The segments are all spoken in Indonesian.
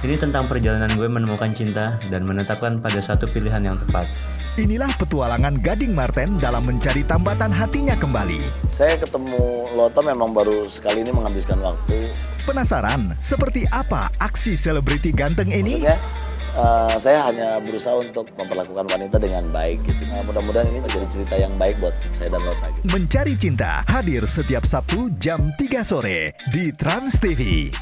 Ini tentang perjalanan gue menemukan cinta dan menetapkan pada satu pilihan yang tepat. Inilah petualangan Gading Marten dalam mencari tambatan hatinya kembali. Saya ketemu Loto memang baru sekali ini menghabiskan waktu. Penasaran seperti apa aksi selebriti ganteng ini? Maksudnya saya hanya berusaha untuk memperlakukan wanita dengan baik gitu. Nah, mudah-mudahan ini menjadi cerita yang baik buat saya dan Lota gitu. Mencari Cinta hadir setiap Sabtu jam 3 sore di Trans TV.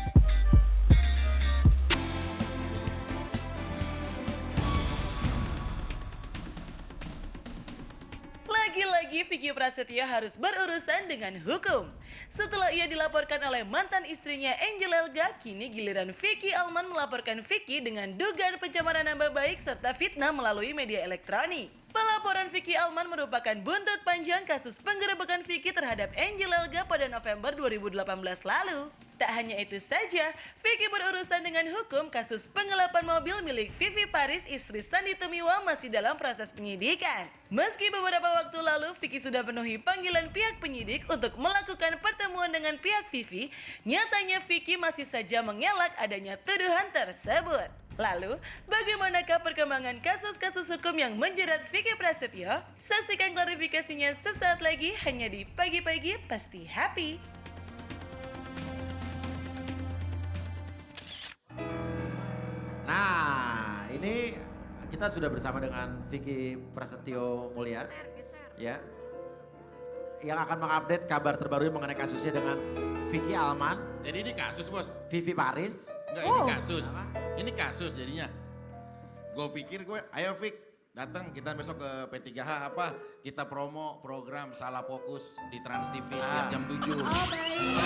Lagi-lagi Vicky Prasetyo harus berurusan dengan hukum. Setelah ia dilaporkan oleh mantan istrinya Angel Elga, kini giliran Vicky Alman melaporkan Vicky dengan dugaan pencemaran nama baik serta fitnah melalui media elektronik. Pelaporan Vicky Alman merupakan buntut panjang kasus penggerebekan Vicky terhadap Angel Elga pada November 2018 lalu. Tak hanya itu saja, Vicky berurusan dengan hukum kasus penggelapan mobil milik Vivi Paris istri Sandy Tumiwa masih dalam proses penyidikan. Meski beberapa waktu lalu Vicky sudah penuhi panggilan pihak penyidik untuk melakukan pertemuan dengan pihak Vivi, nyatanya Vicky masih saja mengelak adanya tuduhan tersebut. Lalu, bagaimanakah perkembangan kasus-kasus hukum yang menjerat Vicky Prasetyo? Saksikan klarifikasinya sesaat lagi hanya di Pagi-Pagi Pasti Happy. Nah, ini kita sudah bersama dengan Vicky Prasetyo Mulyar, ya, yang akan mengupdate kabar terbaru mengenai kasusnya dengan Vicky Alman, Jadi ini kasus bos? Vivi Paris. Enggak ini kasus. Ini kasus jadinya. Gue pikir ayo Vic datang kita besok ke P3H apa? Kita promo program Salah Fokus di Trans TV setiap jam 7. Oh baik.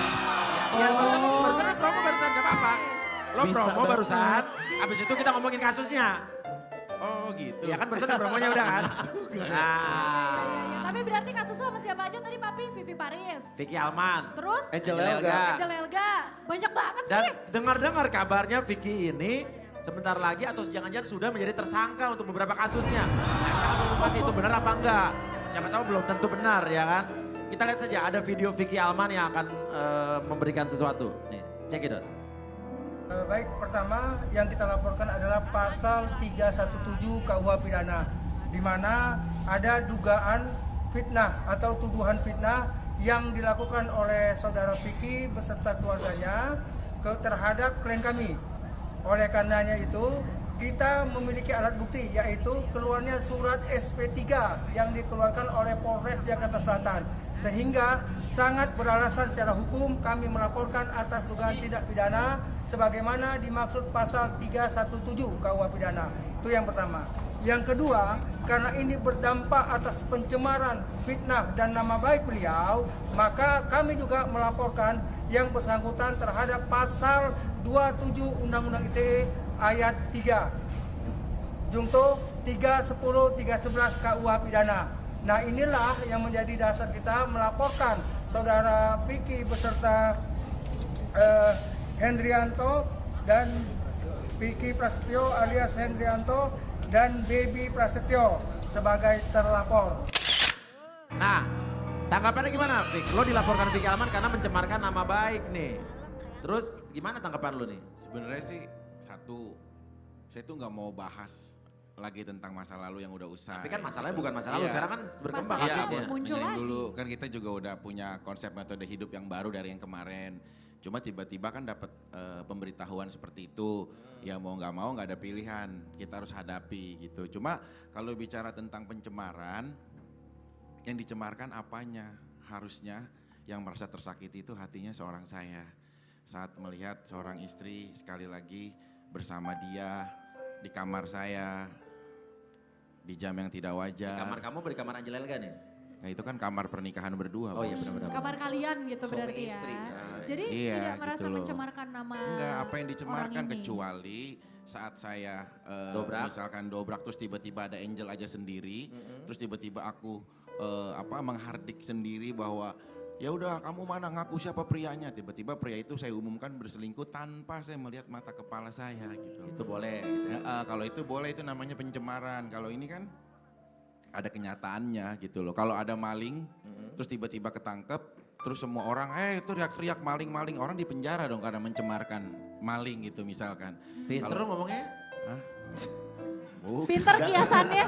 Ya, barusan promo barusan gak apa-apa. Lo Bisa promo banget. barusan, abis itu kita ngomongin kasusnya. Oh gitu. Ya kan barusan ada promonya udah kan? Nah, Ya, tapi berarti kasusnya sama siapa aja tadi Papi? Vivi Paris. Vicky Alman. Terus? Angel Elga. Angel Elga. Banyak banget Dan sih. dengar-dengar kabarnya Vicky ini sebentar lagi atau jangan-jangan sudah menjadi tersangka untuk beberapa kasusnya. Nah, kita akan konfirmasi itu benar apa enggak. Siapa tahu belum tentu benar ya kan. Kita lihat saja ada video Vicky Alman yang akan memberikan sesuatu. Nih, check it out. Baik, pertama yang kita laporkan adalah pasal 317 KUH Pidana, di mana ada dugaan fitnah atau tuduhan fitnah yang dilakukan oleh saudara Vicky beserta keluarganya terhadap klien kami. Oleh karenanya itu, kita memiliki alat bukti yaitu keluarnya surat SP3 yang dikeluarkan oleh Polres Jakarta Selatan. Sehingga sangat beralasan secara hukum kami melaporkan atas dugaan tindak pidana sebagaimana dimaksud pasal 317 KUH Pidana. Itu yang pertama. Yang kedua, karena ini berdampak atas pencemaran, fitnah dan nama baik beliau, maka kami juga melaporkan yang bersangkutan terhadap pasal 27 Undang-Undang ITE ayat 3. Jungto 310 311 KUH Pidana. Nah, inilah yang menjadi dasar kita melaporkan saudara Vicky beserta Hendrianto dan Vicky Prasetyo alias Hendrianto dan Baby Prasetyo sebagai terlapor. Nah, tanggapannya gimana Vic? Lo dilaporkan Vicky Alman karena mencemarkan nama baik nih. Terus gimana tanggapan lo nih? Sebenarnya sih satu, saya tuh nggak mau bahas lagi tentang masa lalu yang udah usai. Tapi kan masalahnya bukan masa lalu, Iya. sekarang kan berkembang Masalah Iya kasusnya. bos, muncul dengerin lagi. dulu kan kita juga udah punya konsep metode hidup yang baru dari yang kemarin. Cuma tiba-tiba kan dapat pemberitahuan seperti itu, ya mau nggak ada pilihan, kita harus hadapi gitu. Cuma kalau bicara tentang pencemaran, yang dicemarkan apanya? Harusnya yang merasa tersakiti itu hatinya seorang saya. Saat melihat seorang istri sekali lagi bersama dia di kamar saya, di jam yang tidak Di wajar. kamar kamu beri kamar Angel Elga nih? Nah itu kan kamar pernikahan berdua. Oh iya Bos. benar-benar. Kamar kalian gitu Suami berarti ya. istri. Jadi Iya, tidak merasa gitu loh. mencemarkan nama Enggak, apa yang dicemarkan orang ini. kecuali saat saya Dobrak. misalkan dobrak terus tiba-tiba ada Angel aja sendiri, terus tiba-tiba aku menghardik sendiri bahwa ya udah kamu mana ngaku siapa prianya, tiba-tiba pria itu saya umumkan berselingkuh tanpa saya melihat mata kepala saya gitu. Itu boleh gitu ya. Kalau itu boleh, itu namanya pencemaran. Kalau ini kan ada kenyataannya gitu loh. Kalau ada maling terus tiba-tiba ketangkep, terus semua orang, itu teriak-teriak maling-maling, orang di penjara dong karena mencemarkan maling gitu misalkan. Pinter Kalau- ngomongnya. Hah? Bukan. Pinter kiasannya.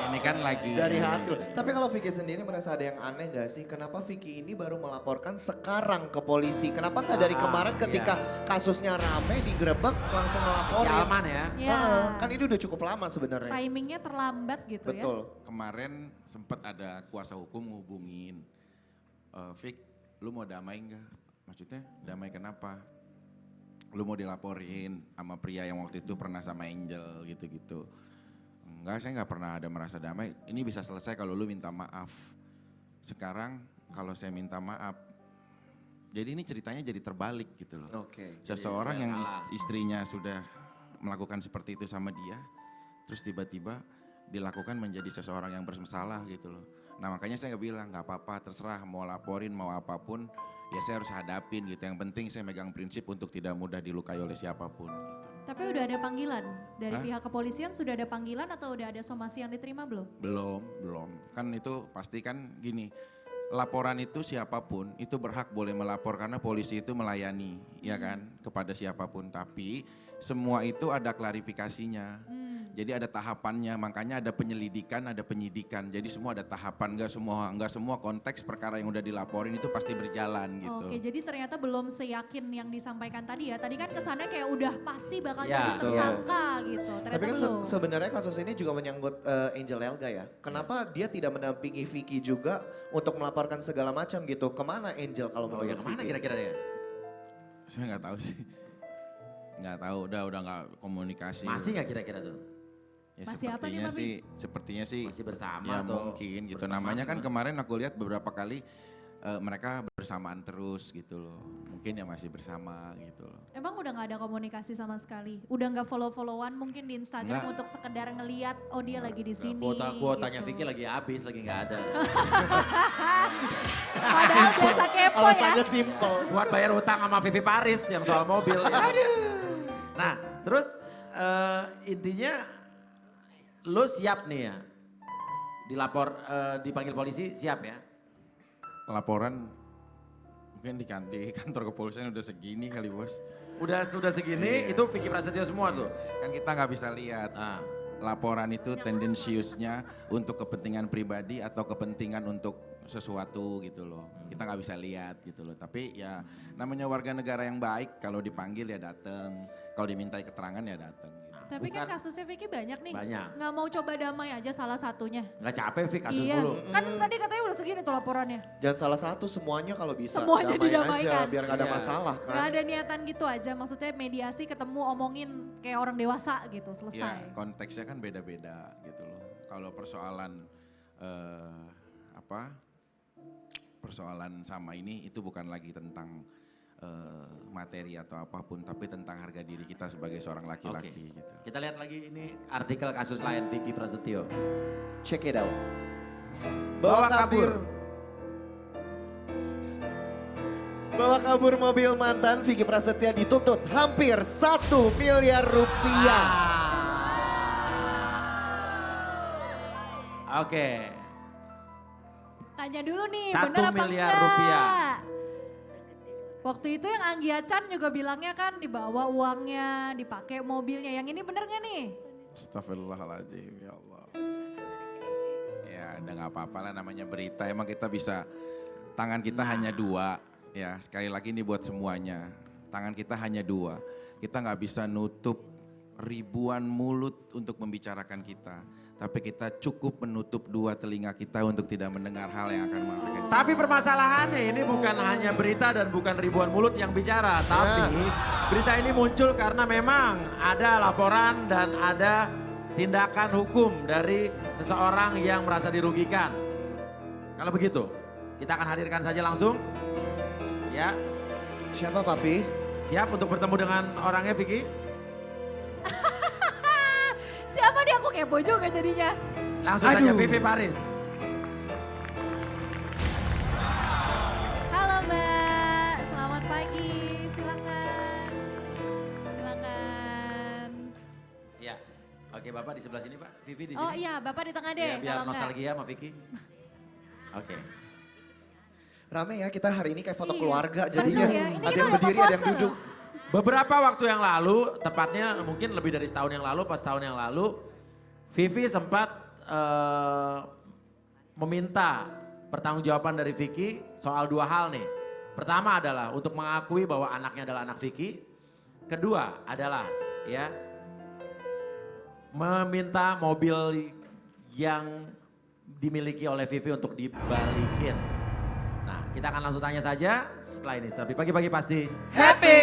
Ini kan lagi. Dari hati loh. Tapi kalau Vicky sendiri merasa ada yang aneh gak sih? Kenapa Vicky ini baru melaporkan sekarang ke polisi? Kenapa nggak dari kemarin ketika kasusnya rame digerebek langsung ngelaporin? Aman ya. Ya. Kan ini udah cukup lama sebenarnya. Timingnya terlambat gitu ya. Betul. Kemarin sempat ada kuasa hukum ngubungin, Vic, lu mau damai nggak? Maksudnya damai kenapa? Lu mau dilaporin sama pria yang waktu itu pernah sama Angel gitu-gitu. Enggak, saya nggak pernah ada merasa damai. Ini bisa selesai kalau lu minta maaf. Sekarang kalau saya minta maaf, jadi ini ceritanya jadi terbalik gitu loh. Oke. Seseorang yang istrinya sudah melakukan seperti itu sama dia, terus tiba-tiba dilakukan menjadi seseorang yang bermasalah gitu loh. Nah makanya saya bilang nggak apa-apa, terserah mau laporin mau apapun, ya saya harus hadapin gitu. Yang penting saya megang prinsip untuk tidak mudah dilukai oleh siapapun gitu. Tapi udah ada panggilan dari Hah? pihak kepolisian, sudah ada panggilan atau udah ada somasi yang diterima belum? Belum. Kan itu pasti kan gini, laporan itu siapapun itu berhak boleh melapor karena polisi itu melayani, ya kan, kepada siapapun. Tapi semua itu ada klarifikasinya. Jadi ada tahapannya, makanya ada penyelidikan, ada penyidikan. Jadi semua ada tahapan, enggak semua konteks perkara yang udah dilaporin itu pasti berjalan gitu. Oke, jadi ternyata belum seyakin yang disampaikan tadi ya. Tadi kan kesannya kayak udah pasti bakal Ya, jadi betul. tersangka gitu. Ternyata Tapi kan belum. sebenarnya kasus ini juga menyangkut Angel Elga ya. Kenapa dia tidak mendampingi Vicky juga untuk melaporkan segala macam gitu? Kemana Angel kalau Oh menurut ya kemana Vicky? kira-kira ya? Saya nggak tahu sih. Nggak tahu, udah nggak komunikasi. Masih nggak kira-kira tuh? Ya Masih apa nih, sepertinya sih Masih bersama ya atau mungkin gitu. berteman Namanya kan gimana? kemarin aku lihat beberapa kali mereka bersamaan terus gitu loh. Mungkin ya masih bersama gitu loh. Emang udah gak ada komunikasi sama sekali? Udah gak follow-followan mungkin di Instagram Nggak. untuk sekedar ngeliat, oh dia lagi di sini. Kuotanya gitu. Vicky lagi habis, lagi nggak ada. Padahal biasa kepo ya. Alasannya simple. Buat bayar utang sama Vivi Paris yang soal mobil. Ya. Nah terus intinya lo siap nih ya? Dipanggil polisi siap ya? Laporan mungkin di kantor kepolisian udah segini kali bos. Sudah segini itu Vicky Prasetyo semua tuh. Kan kita nggak bisa lihat. Ah. Laporan itu tendensiusnya untuk kepentingan pribadi atau kepentingan untuk sesuatu gitu loh. Kita nggak bisa lihat gitu loh. Tapi ya namanya warga negara yang baik, kalau dipanggil ya datang, kalau dimintai keterangan ya datang. Gitu. Tapi kan Bukan. kasusnya Vicky banyak nih. Banyak. Gak mau coba damai aja salah satunya. Nggak capek Vicky kasus Iya, dulu. kan tadi katanya udah segini tuh laporannya. Dan salah satu semuanya kalau bisa Semuanya damai didamaikan. aja biar gak ada Iya. masalah kan. Gak ada niatan gitu aja, maksudnya mediasi ketemu omongin kayak orang dewasa gitu, Ya selesai. konteksnya kan beda-beda gitu loh. Kalau persoalan persoalan sama ini itu bukan lagi tentang materi atau apapun, tapi tentang harga diri kita sebagai seorang laki-laki Oke. gitu. Kita lihat lagi ini artikel kasus lain Vicky Prasetyo. Check it out. Bawa kabur. Bawa kabur mobil mantan Vicky Prasetya dituntut hampir 1 miliar rupiah. Oke. Tanya dulu nih, 1 bener apa miliar enggak? rupiah. Waktu itu yang Anggi Acan juga bilangnya kan dibawa uangnya, dipakai mobilnya. Yang ini bener gak nih? Astagfirullahaladzim ya Allah. Ya udah gak apa-apa lah namanya berita. Emang kita bisa, tangan kita hanya dua. Ya sekali lagi ini buat semuanya. Tangan kita hanya dua. Kita gak bisa nutup ribuan mulut untuk membicarakan kita. Tapi kita cukup menutup dua telinga kita untuk tidak mendengar hal yang akan mengerikan. Tapi permasalahannya ini bukan hanya berita dan bukan ribuan mulut yang bicara. Tapi berita ini muncul karena memang ada laporan dan ada tindakan hukum dari seseorang yang merasa dirugikan. Kalau begitu, kita akan hadirkan saja langsung. Ya, Siapa papi? siap untuk bertemu dengan orangnya Vicky? Siapa dia? Aku kepo juga jadinya. Langsung saja Vivi Paris. Halo Mbak, selamat pagi. Silakan. Silakan. Ya, oke Bapak di sebelah sini Pak. Vivi di sini. Oh iya, Bapak di tengah deh. Ya, biar kalau enggak. nostalgia sama Vicky. Oke. Rame ya kita hari ini kayak foto Iya. keluarga Bener jadinya. ya, ini Ada kita yang lupa berdiri, ada yang puasa loh. duduk. Beberapa waktu yang lalu, tepatnya mungkin lebih dari setahun yang lalu, pas tahun yang lalu, Vivi sempat meminta pertanggungjawaban dari Vicky soal 2 hal nih. Pertama adalah untuk mengakui bahwa anaknya adalah anak Vicky. Kedua adalah ya meminta mobil yang dimiliki oleh Vivi untuk dibalikin. Nah, kita akan langsung tanya saja setelah ini. Tapi pagi-pagi pasti Happy!